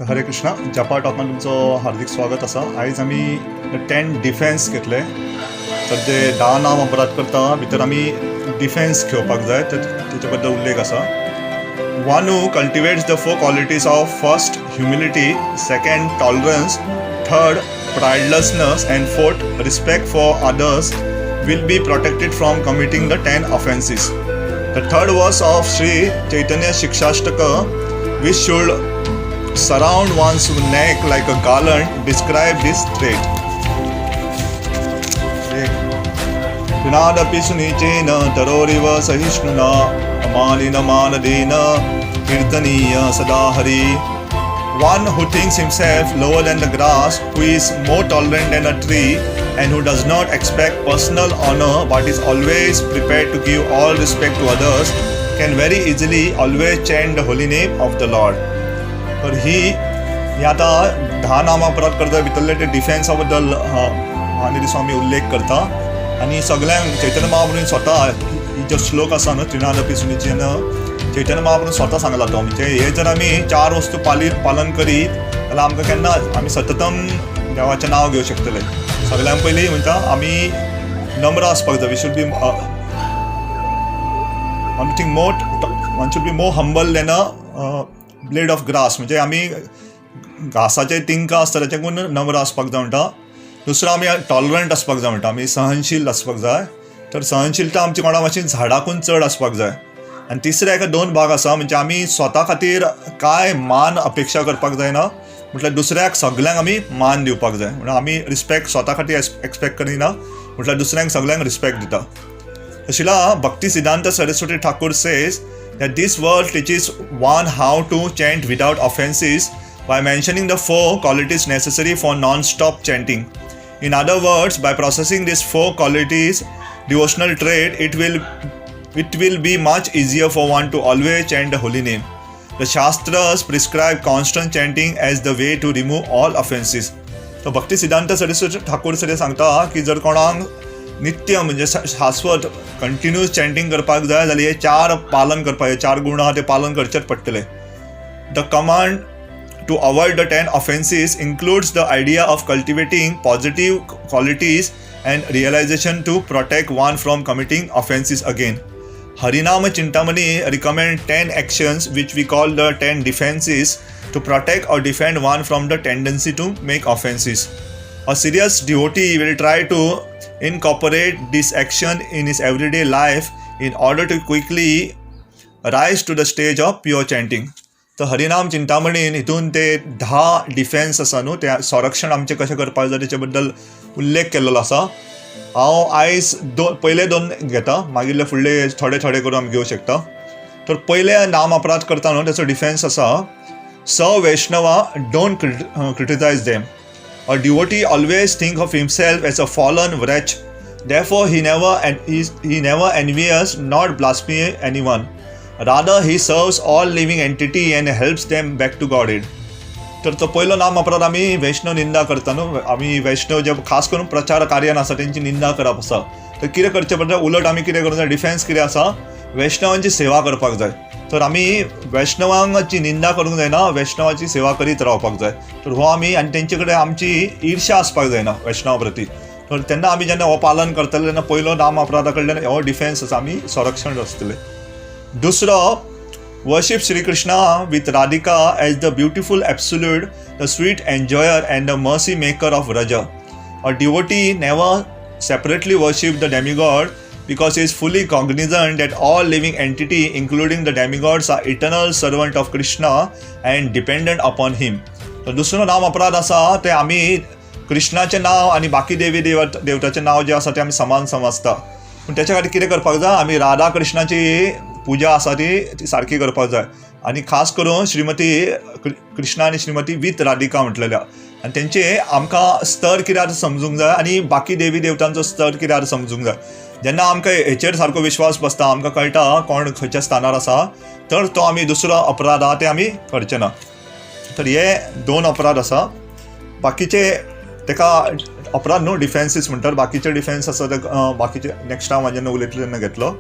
तर हरे कृष्णा जपा टॉकमान तुमचं हार्दिक स्वागत आसा. आयज आमी 10 डिफेन्स घेतले. तर जे 10 नांव अपराध करता भितर आमी डिफेन्स घेवपाक जाय. तर तेच्या बद्दल उल्लेख आसा. One who cultivates the 4 qualities of first humility, second tolerance, third pridelessness and fourth respect for others will be protected from committing the 10 offenses. The third verse of Sri Chaitanya Shikshashtaka, which should surround one's neck like a garland, describe this trait. Vinadapi sunicena taroriva sahishnuna amalina manadena kirtaniya sadahari. One who thinks himself lower than the grass, who is more tolerant than a tree, and who does not expect personal honor but is always prepared to give all respect to others, can very easily always chant the holy name of the Lord. तर ही आता 10 नाम अपराध करता भितरले ते डिफेन्सा बद्दल महानिधी स्वामी उल्लेख करता. आणि सगळ्यांक चैतन्य महाप्रभून स्वता ही जो श्लोक आसा न्हू त्रिनादपी सुनीचेन चैतन्य महाप्रभून स्वता सांगला तो. म्हणजे हे जर आमी 4 वस्तू पालन करीत जाल्यार आमकां केन्नाच आमी सततम देवाचें नांव घेवंक शकतले. सगळ्यांक पयलीं म्हणटा आमी नम्र आसपाक जाय. We should be one should be more humble than a blade of grass. म्हणजे आमी घासाचे तिंकां आसता त्याच्याकून नम्र आसपाक जाय म्हणटा. दुसरो आमी टॉलरंट आसपाक जाय म्हणटा. आमी सहनशील आसपाक जाय. तर सहनशीलता आमची कोणा मातशी झाडाकून चड आसपाक जाय. आनी तिसरे हाका 2 भाग आसा. म्हणजे आमी स्वता खातीर काय मान अपेक्षा करपाक जायना, म्हटल्यार दुसऱ्याक सगळ्यांक आमी मान दिवपाक जाय. म्हणून आमी रिस्पेक्ट स्वता खातीर एक्सपेक्ट करिना, म्हटल्यार दुसऱ्यांक सगळ्यांक रिस्पेक्ट दिता. शिला भक्ती सिद्धांत Saraswati Thakur says that this world teaches one how to chant without offenses by mentioning the 4 qualities necessary for non-stop chanting. In other words, by processing these 4 qualities devotional trait, it will be much easier for one to always chant the holy name. The Shastras prescribe constant chanting as the way to remove all offenses. So भक्ती सिद्धांत Saraswati Thakur sir सांगता की जर कोणाक नित्य म्हणजे शाश्वत continuous chanting करपाक जाय जाल्यार हे 4 पालन करपाक, हे 4 गुण आहा ते पालन करचेच पडटले. The command to avoid the 10 offences includes the idea of cultivating positive qualities and realization to protect one from committing offenses again. Harinama Chintamani recommend 10 actions which we call the 10 defenses to protect or defend one from the tendency to make offenses. A serious devotee will try to incorporate this action in his everyday life in order to quickly rise to the stage of pure chanting. तर हरिनाम चिंतामणीन हितून ते 10 defence आसा न्हू, ते संरक्षण आमचें कशें करपाक जाय तेच्या बद्दल उल्लेख केल्लो आसा. हांव आयज पयले 2 घेता, मागिल्ले फुडले थोडे करून आमी घेवंक शकता. तर पयले नाम अपराध करता न्हू तेचो डिफेन्स आसा, so Vaishnava don't criticise them. A devotee always thinks of himself as a fallen wretch. Therefore, he never envies nor blasphemes anyone. Rather, he serves all living entity and helps them back to Godhead. तर तो पयलो नाम अपराध आमी वैष्णव निंदा करता न्हू. आमी वैष्णव जे खास करून प्रचार कार्यान आसा तेंची निंदा करप आसा. तर कितें करचें पडटा, उलट आमी कितें करूंक जाय, डिफेन्स कितें आसा, वैष्णवांची सेवा करपाक जाय. तर आमी वैष्णवांची निंदा करूंक जायना, वैष्णवाची सेवा करीत रावपाक जाय. तर हो आमी आनी तेंचे कडेन आमची ईर्ष्या आसपाक जायना वैष्णवा प्रती. तर तेन्ना आमी जेन्ना हो पालन करतले तेन्ना पयलो नाम अपराधा कडल्यान हो डिफेन्स आसा, आमी संरक्षण आसतले. दुसरो, worship Sri Krishna with Radhika as the beautiful absolute, the sweet enjoyer and the mercy maker of Raja. A devotee never separately worships the demigod because he is fully cognizant that all living entity, including the demigods, are eternal servant of Krishna and dependent upon him. तर दुसरो नाम अपराध आसा ते आमी कृष्णाचें नांव आनी बाकी देवी देवताचें नांव जें आसा तें आमी समान समजता. पूण तेच्या खातीर कितें करपाक जाय, आमी राधा कृष्णाची पुजा आसा ती सारकी करपाक जाय. आनी खास करून श्रीमती कृष्णा आनी श्रीमती विथ राधिका म्हटलेल्या, आनी तेंचे आमकां स्तर कितें आसा समजूंक जाय आनी बाकी देवी देवतांचो स्तर कितें आसा समजूंक जाय. जेन्ना आमकां हेचेर सारको विश्वास बसता, आमकां कळटा कोण खंयच्या स्थानार आसा, तर तो आमी दुसरो अपराध आहा ते आमी करचे ना. तर हे 2 अपराध आसा. बाकीचे तेका अपराध न्हू डिफेन्सीस म्हणटात. बाकीचे डिफेन्स आसा ते बाकीचे नेक्स्ट टायम जेन्ना उलयतले तेन्ना घेतलो.